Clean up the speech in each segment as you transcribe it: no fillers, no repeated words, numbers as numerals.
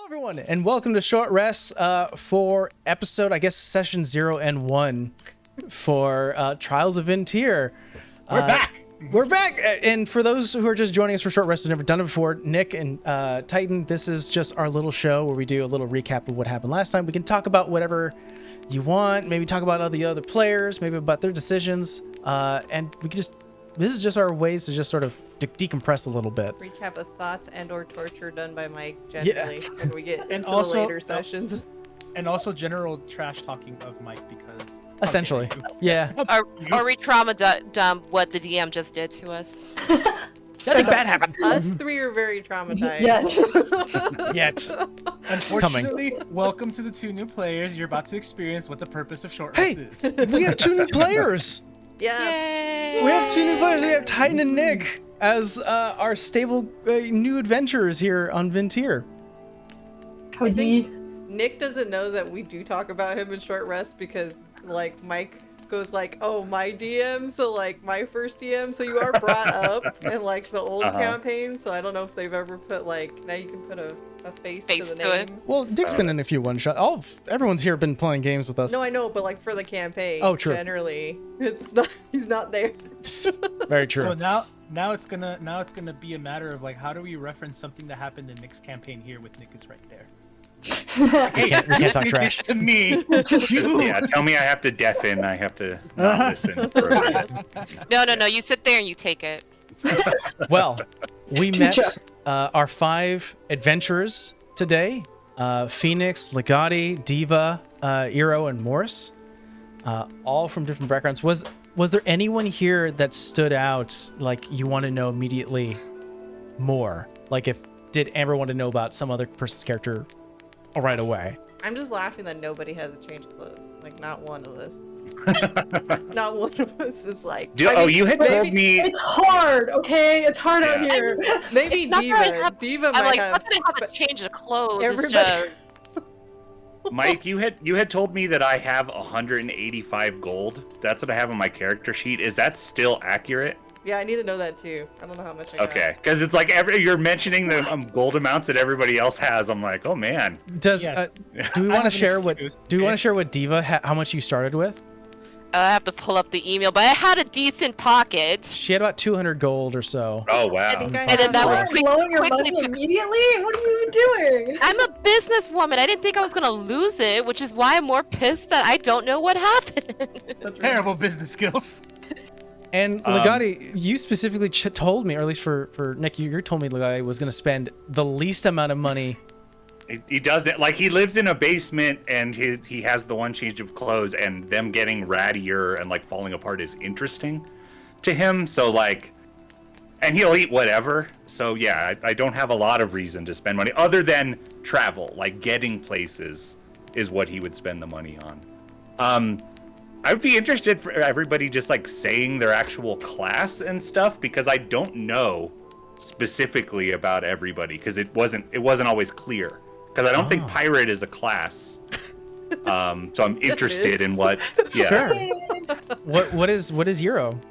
everyone, and welcome to Short Rest for episode, I guess, session 0 and 1 for Trials of VinTear. We're back! We're back! And for those who are just joining us for Short Rest who've never done it before, Nick and Titan, this is just our little show where we do a little recap of what happened last time. We can talk about whatever you want, maybe talk about the other players, maybe about their decisions, and we can just, this is just our ways to just sort of decompress a little bit. Recap of thoughts and or torture done by Mike generally when we get into also, the later sessions. And also general trash talking of Mike because... Essentially, yeah. Or we trauma dump what the DM just did to us. Nothing bad happened. Us three are very traumatized. Yet. Unfortunately, welcome to the 2 new players. You're about to experience what the purpose of Short Rest is. We have 2 new players! Yeah. Yay! We have 2 new players. We have Titan and Nick as our stable new adventurers here on VinTear. I think Nick doesn't know that we do talk about him in Short Rest because, like, Mike goes like, oh, my DM, so, like, my first DM, so you are brought up in, like, the old campaign, so I don't know if they've ever put, like, now you can put a face to the name. Well, Dick's been in a few one-shot. Everyone's here been playing games with us. No, I know, but, like, for the campaign, oh, true. Generally, it's not, he's not there. Very true. So now it's gonna be a matter of, like, how do we reference something that happened in Nick's campaign here with Nick is right there. we can't talk trash. To me. Yeah, tell me I have to deafen. I have to not listen. For a bit. No. You sit there and you take it. Well, we met our 5 adventurers today. Phoenix, Legati, Diva, Eero, and Morris. All from different backgrounds. Was there anyone here that stood out, like you want to know immediately more? Like did Amber want to know about some other person's character right away? I'm just laughing that nobody has a change of clothes. Like, not one of us. Not one of us is like... you had told me... It's hard, okay? It's hard out here. Maybe Diva. Diva might I'm like, have... not that I have a change of clothes. Everybody... Mike, you had told me that I have 185 gold. That's what I have on my character sheet. Is that still accurate? Yeah, I need to know that too. I don't know how much I got. Okay, because it's like you're mentioning the gold amounts that everybody else has. I'm like, oh man. Do we want to share what? Do we want to share what Diva how much you started with? I have to pull up the email, but I had a decent pocket. She had about 200 gold or so. Oh wow. I think I And then that was blowing your money quickly immediately? What are you doing? I'm a businesswoman. I didn't think I was gonna lose it, which is why I'm more pissed that I don't know what happened. That's terrible business skills. And Legati, you specifically told me, or at least for Nick, you told me Legati was going to spend the least amount of money. He does it like he lives in a basement and he has the one change of clothes, and them getting rattier and like falling apart is interesting to him. So like, and he'll eat whatever. So yeah, I don't have a lot of reason to spend money other than travel, like getting places is what he would spend the money on. I would be interested for everybody just like saying their actual class and stuff, because I don't know specifically about everybody because it wasn't always clear, because I don't think pirate is a class. So I'm interested in what. Yeah. Sure. What is Eero?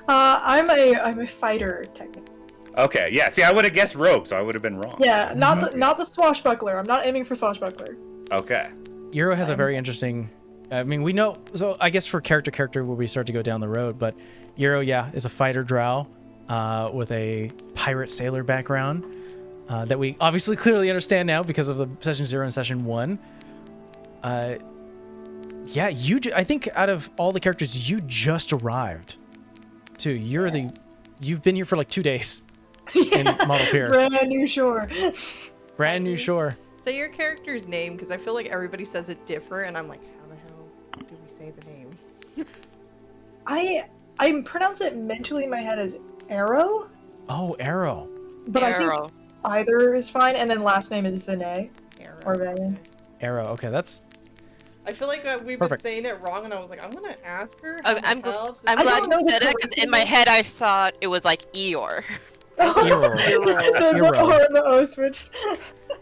I'm a fighter technically. Okay. Yeah. See, I would have guessed rogue, so I would have been wrong. Yeah, not the swashbuckler. I'm not aiming for swashbuckler. Okay. Eero has a very interesting. I mean, we know. So I guess for character where we start to go down the road, but Eero, yeah, is a fighter drow with a pirate sailor background that we obviously clearly understand now because of the session 0 and session 1. Yeah, I think out of all the characters, you just arrived. Too. You've been here for like 2 days in Model Pier. Brand new shore. Brand new shore. Say your character's name, because I feel like everybody says it different, and I'm like, how the hell do we say the name? I pronounce it mentally in my head as Arrow. Oh, Arrow. But Arrow. I think either is fine, and then last name is Vinay. Arrow. Or Vinay. Arrow. Okay, that's. I feel like we've been saying it wrong, and I was like, I'm gonna ask her. I'm how glad you said it, because in my head I saw it was like Eeyore. Eero. The O and the O switched.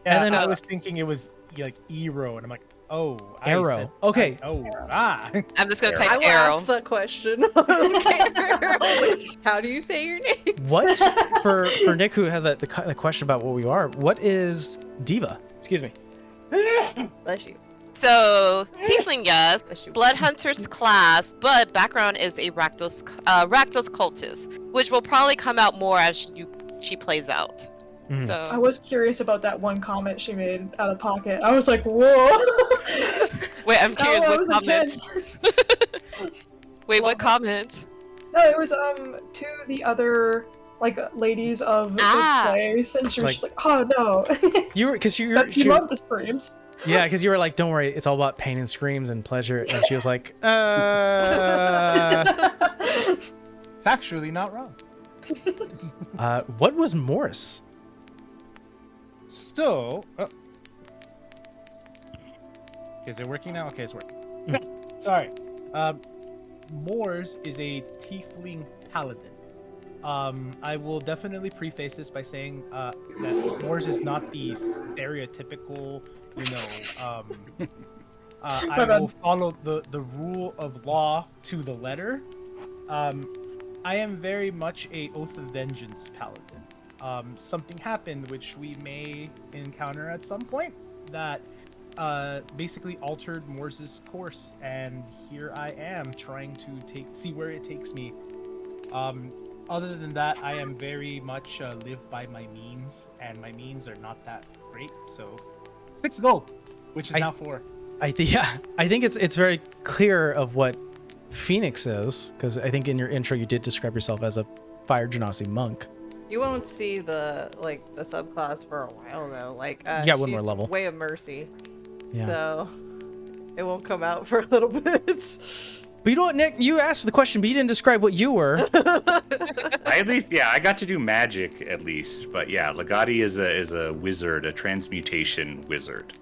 Yeah, and then I was thinking it was like Eero, and I'm like, oh, Arrow. Okay. I'm just gonna type I will Arrow. ask the question. How do you say your name? What for Nick, who has the question about what we are? What is Diva? Excuse me. Bless you. So, Tiefling, yes. Bless you. Blood Hunter's class, but background is a Rakdos cultist, which will probably come out more as she plays out. Mhm. So I was curious about that one comment she made out of pocket. I was like, whoa. wait, I'm curious. That What was comment? intense. Wait, what comment? No, it was to the other like ladies of Ah. the place, and she was Like- just like, oh no. You were because you But she loved the screams. yeah, because you were like, don't worry, it's all about pain and screams and pleasure, and she was like, Factually not wrong. what was Morse? So, okay, is it working now? Okay, it's working. Sorry. Mors is a tiefling paladin. I will definitely preface this by saying that Mors is not the stereotypical, I bad. will follow the rule of law to the letter. I am very much a Oath of Vengeance paladin. Something happened which we may encounter at some point that basically altered Morse's course, and here I am trying to see where it takes me. Other than that, I am very much live by my means, and my means are not that great. So 6 gold, which is now 4. I think it's very clear of what Phoenix is, because I think in your intro you did describe yourself as a Fire Genasi monk. You won't see the subclass for a while though. Like Yeah, one she's more level. Way of Mercy. Yeah. So it won't come out for a little bit. But you know what, Nick? You asked the question, but you didn't describe what you were. I got to do magic at least. But yeah, Legati is a wizard, a transmutation wizard.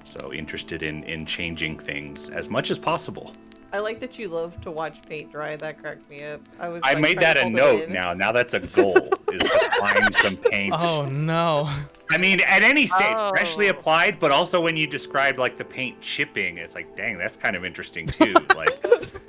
So interested in changing things as much as possible. I like that you love to watch paint dry. That cracked me up. I like, made trying that to a hold it note in. now. Now that's a goal, is to find some paint. Oh no. I mean, at any state, Oh. freshly applied, but also when you describe like the paint chipping, it's like, dang, that's kind of interesting too. Like,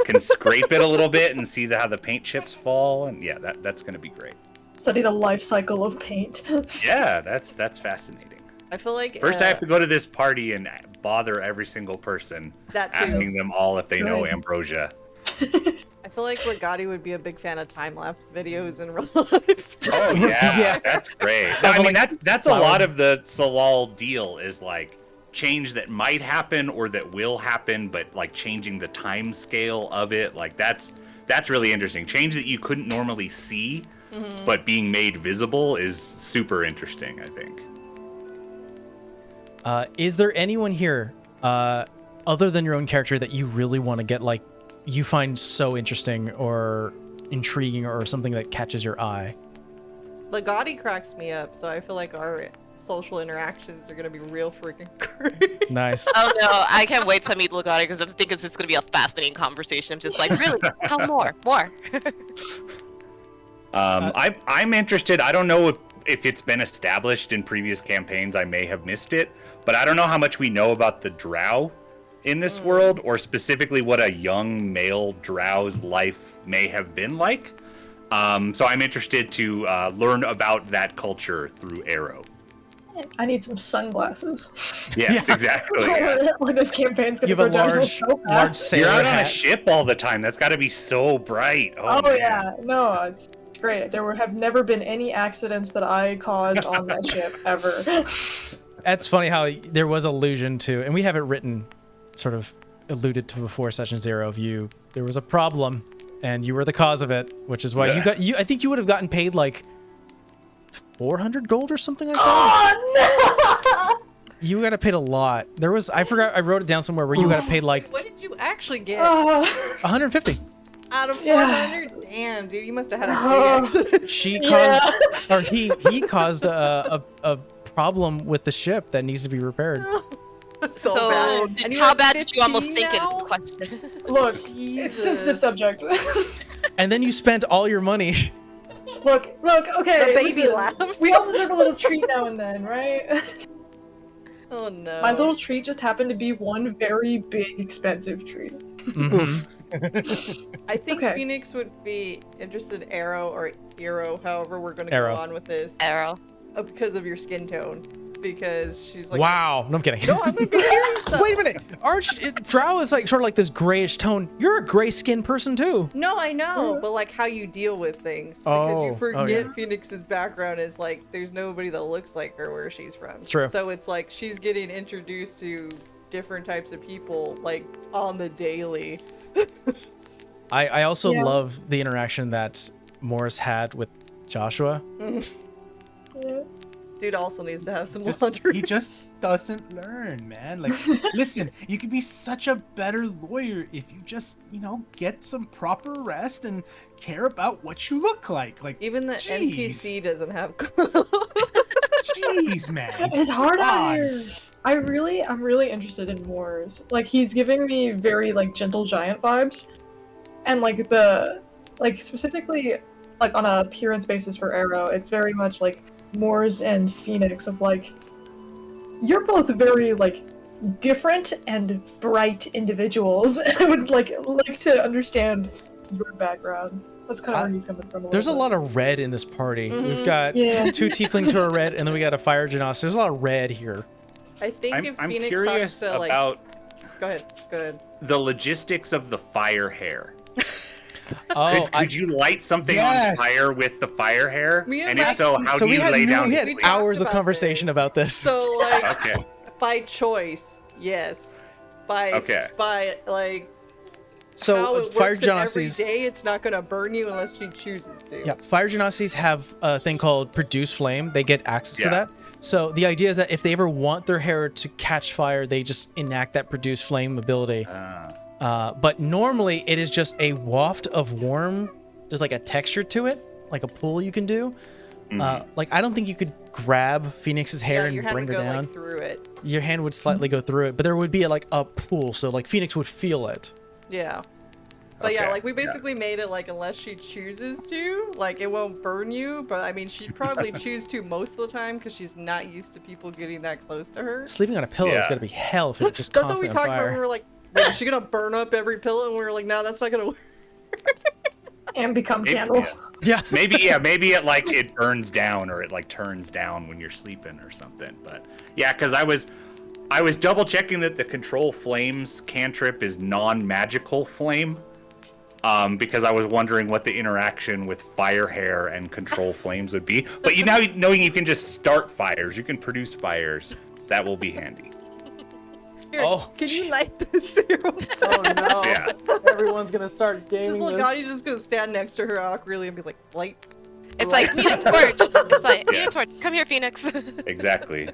can scrape it a little bit and see how the paint chips fall, and yeah, that's gonna be great. Study the life cycle of paint. Yeah, that's fascinating. I feel like First, I have to go to this party and bother every single person, that too. asking them all if they know Right. ambrosia. I feel like Legati would be a big fan of time lapse videos in real life. Oh yeah, Yeah. that's great. Those I are mean, like that's a lot of the Salal deal is like change that might happen or that will happen, but like changing the time scale of it. Like that's really interesting. Change that you couldn't normally see, but being made visible is super interesting, I think. Is there anyone here, other than your own character, that you really want to get, like, you find so interesting or intriguing or something that catches your eye? Legati cracks me up, so I feel like our social interactions are gonna be real freaking great. Nice. Oh no, I can't wait to meet Legati because I think it's just gonna be a fascinating conversation. I'm just like, really? How more? I'm interested. I don't know if it's been established in previous campaigns. I may have missed it, but I don't know how much we know about the drow in this world, or specifically what a young male drow's life may have been like. So I'm interested to learn about that culture through Arrow. I need some sunglasses. Yes, Yeah. exactly. Yeah. Like this campaign's You gonna have a go downhill so large fast. sailor You're out on a hat. ship all the time. That's got to be so bright. Oh, Oh man. yeah, no, it's great. Have never been any accidents that I caused on that ship ever. That's funny how there was allusion to, and we have it written, sort of alluded to before session 0 of you. There was a problem, and you were the cause of it, which is why you I think you would have gotten paid like 400 gold or something like that. Oh You got paid a lot. There was, I forgot, I wrote it down somewhere where you got paid like What did you actually get no! 150. out of Yeah. 400? Damn, dude, you must have had a big accident. She Yeah. caused, or he caused a problem with the ship that needs to be repaired. That's So, so bad. And you how have bad did you almost 15 sink it? Is now? the question. Look, Jesus. it's sensitive subject. And then you spent all your money. look, okay. The baby listen, laugh. We all deserve a little treat now and then, right? Oh no. My little treat just happened to be one very big, expensive treat. Mhm. I think Okay. Phoenix would be interested in Arrow or Hero, however we're gonna Arrow. go on with this, Arrow. because of your skin tone. because she's like, Wow. No, I'm kidding. no, I'm gonna be serious though. Wait a minute. Drow is like sort of like this grayish tone. You're a gray skinned person too. No, I know, but like how you deal with things. Because you Oh, forget yeah. Phoenix's background is like there's nobody that looks like her where she's from. It's true. So it's like she's getting introduced to different types of people like on the daily. I also Yeah. love the interaction that Morris had with Joshua. Yeah. Dude also needs to have some Just- laundry. he just doesn't learn, man. Like, listen, you could be such a better lawyer if you just, get some proper rest and care about what you look like. Like, Even the jeez. NPC doesn't have clothes. Jeez, man. It's hard out God. here. I'm really interested in Moors. Like he's giving me very like gentle giant vibes, and like specifically like on a appearance basis for Arrow, it's very much like Moors and Phoenix of like you're both very like different and bright individuals. I would like to understand your backgrounds. That's kind of where he's coming from. There's a lot of red in this party. We've Mhm. got Yeah. 2 tieflings who are red, and then we got a fire genasi. There's a lot of red here. I think if I'm Phoenix curious talks to like, about go ahead. the logistics of the fire hair. Oh, Could you light something Yes. on fire with the fire hair? Me and And if Mike- so, how so do we you had lay down? we to had sleep? talked hours of about conversation this. about this. So like Okay. by choice, yes. Okay. By like how So it fire works in every genasi's. day, it's not gonna burn you unless she chooses to. Yeah, fire genasi's have a thing called produce flame. They get access to Yeah. that. So the idea is that if they ever want their hair to catch fire, they just enact that produce flame ability. But normally it is just a waft of warm. There's like a texture to it, like a pull you can do. Like I don't think you could grab Phoenix's hair Yeah, your and hand bring would her go down. like through it. Your hand would slightly go through it, but there would be like a pull, so like Phoenix would feel it. Yeah. But yeah, Okay, like we yeah. basically made it like unless she chooses to, like it won't burn you. But I mean, she'd probably choose to most of the time because she's not used to people getting that close to her. Sleeping on a pillow is Yeah. gonna be hell if it's just That's what we constantly on talked about. We fire. were like, wait, is she gonna burn up every pillow? And we were like, no, that's not gonna work. and become Maybe- candle. Yeah. Maybe it like it burns down or it like turns down when you're sleeping or something. But yeah, because I was double checking that the control flames cantrip is non-magical flame. Because I was wondering what the interaction with fire hair and control flames would be. But you now knowing you can just start fires, you can produce fires. That will be handy. Here, Oh, can you jeez. light this? Oh no! Yeah. Everyone's gonna start This gaming little this. Gaudy's just gonna stand next to her awkwardly and be like, light. It's like, need a torch. It's like, need a Yes. torch. Come here, Phoenix. Exactly.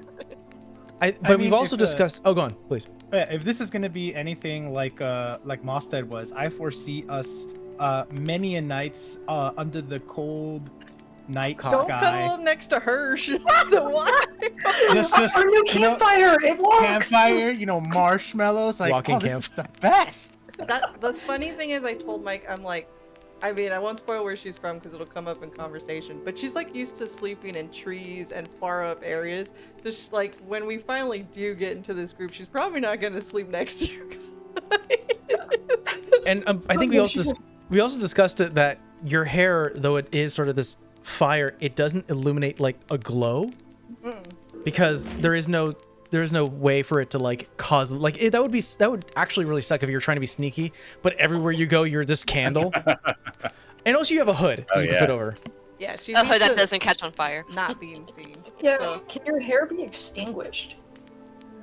But mean, we've also if, discussed. Oh, go on, please. Yeah, if this is gonna be anything like Mosted was, I foresee us many a nights under the cold night Don't sky. cuddle up next to her. She doesn't want to. Just Our new you know, campfire, it works. campfire, marshmallows, like Walking this camp. is the best. The funny thing is, I told Mike, I'm like, I mean, I won't spoil where she's from because it'll come up in conversation, but she's like used to sleeping in trees and far up areas. So she's like, when we finally do get into this group, she's probably not going to sleep next to you. And I think we also discussed it that your hair, though it is sort of this fire, it doesn't illuminate like a glow because there is no way for it to like cause like that would actually really suck if you're trying to be sneaky, but everywhere you go you're this candle. And also you have a hood Oh, you can yeah. put over. Yeah, she's A used hood that to doesn't catch on fire. not being seen. Yeah, So, can your hair be extinguished?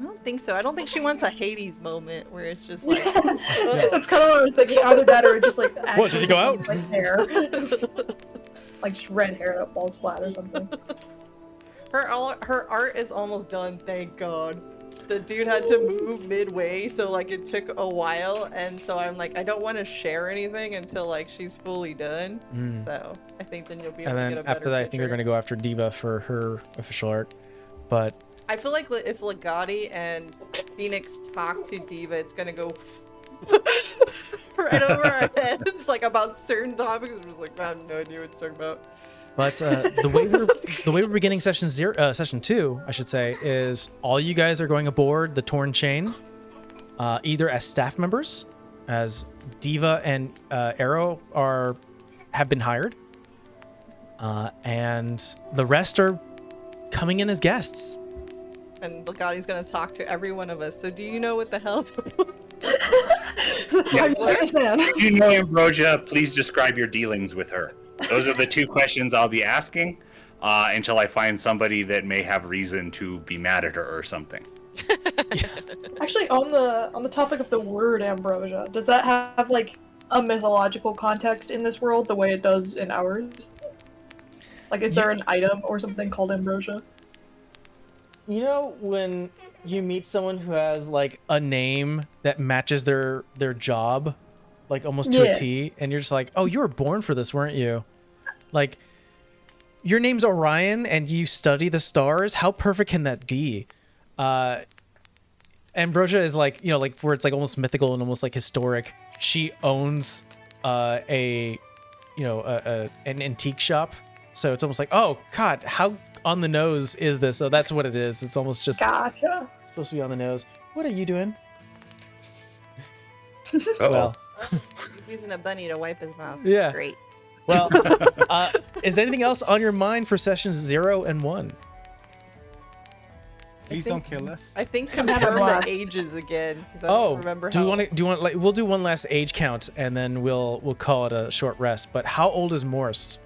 I don't think so. I don't think she wants a Hades moment where it's just like, That's kind of what I was thinking. Either that or just like What, did you go out? Red hair, like just red hair that falls flat or something. her art is almost done, thank God. The dude had to move midway, so like it took a while, and so I'm like, I don't want to share anything until like she's fully done. So I think then you'll be able And to then get a better after that I think they're picture. going to go after Diva for her official art. But I feel like if Legati and Phoenix talk to Diva, it's gonna go right over our heads, like about certain topics. We're just like, I have no idea what you're talking about. But the way we're beginning session 2, I should say, is all you guys are going aboard the Torn Chain, either as staff members, as Diva and Arrow have been hired, and the rest are coming in as guests. and Legati's gonna talk to every one of us. So do you know what the hell's I'm just this man. If you know Ambrosia, please describe your dealings with her. Those are the two questions I'll be asking until I find somebody that may have reason to be mad at her or something. Actually, on the topic of the word ambrosia, does that have like a mythological context in this world the way it does in ours? Like, is there an item or something called ambrosia? You know, when you meet someone who has like a name that matches their job, like almost to a T, and you're just like, oh, you were born for this, weren't you? Like, your name's Orion and you study the stars. How perfect can that be? Ambrosia is like, you know, like where it's like almost mythical and almost like historic. She owns an antique shop. So it's almost like, oh God, how on the nose is this? So that's what it is. It's almost just Gotcha. supposed to be on the nose. What are you doing? Uh-oh. Well, He's using a bunny to wipe his mouth. Yeah. Great. well, is anything else on your mind for sessions 0 and 1? Please don't kill us. I think having a confirm the blast. ages again. 'Cause I Oh, don't remember do how. you want to? Do you want like we'll do one last age count and then we'll call it a short rest. But how old is Morse?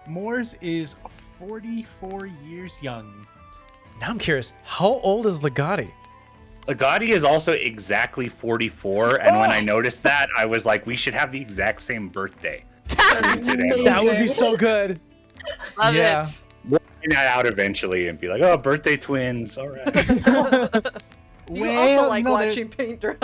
Moors is 44 years young. Now I'm curious. How old is Legati? Legati is also exactly 44, and when I noticed that, I was like, we should have the exact same birthday. Amazing. That would be so good. Love Yeah. it. We'll find that out eventually and be like, oh, birthday twins. All right. Do you also like no, watching paint dry?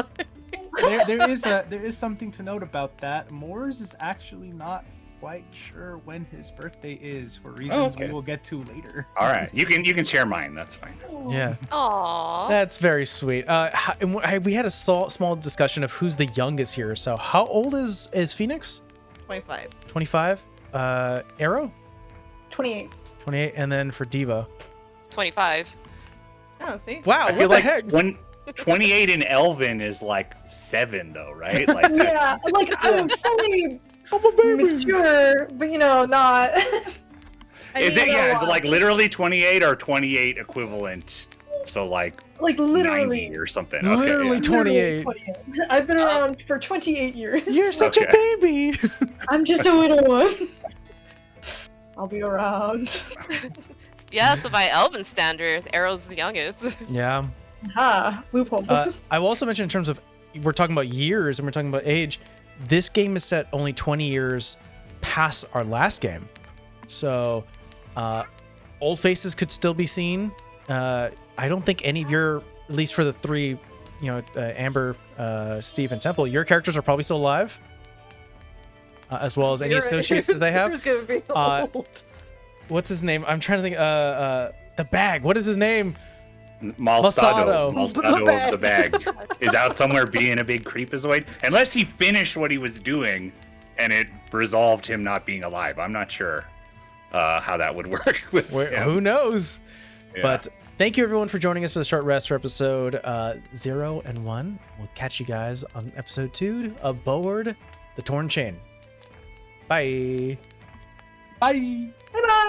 there is something to note about that. Moors is actually not quite sure when his birthday is for reasons okay. we will get to later. All right. You can share mine. That's fine. Yeah. Aww. That's very sweet. We had a small discussion of who's the youngest here. So how old is Phoenix? 25. 25. Arrow? 28. 28. And then for Diva. 25. Oh, see? Wow. I What feel the like heck? 28 in Elven is like 7, though, right? Like Yeah, like I'm fully mature, but not. Is it? Yeah, is it like literally 28 or 28 equivalent? So like like 90 literally. or something. Literally Okay, 28. I've been around for 28 years. You're such a Okay. baby. I'm just a little one. I'll be around. Yeah, so by Elven standards, Arrow's the youngest. Yeah. Ha, loophole. I will also mention in terms of we're talking about years and we're talking about age. This game is set only 20 years past our last game, so old faces could still be seen. I don't think any of your, at least for the three, Amber, Steve, and Temple, your characters are probably still alive, as well as any associates that they have. You're gonna be old. What's his name? I'm trying to think. The bag. What is his name? Malsado. Malsado. Malsado of the bag is out somewhere being a big creepazoid. Unless he finished what he was doing and it resolved him not being alive. I'm not sure how that would work with him. Who knows? Yeah. But thank you everyone for joining us for the short rest for episode 0 and 1. We'll catch you guys on episode 2 aboard the Torn Chain. Bye. Bye. Bye bye.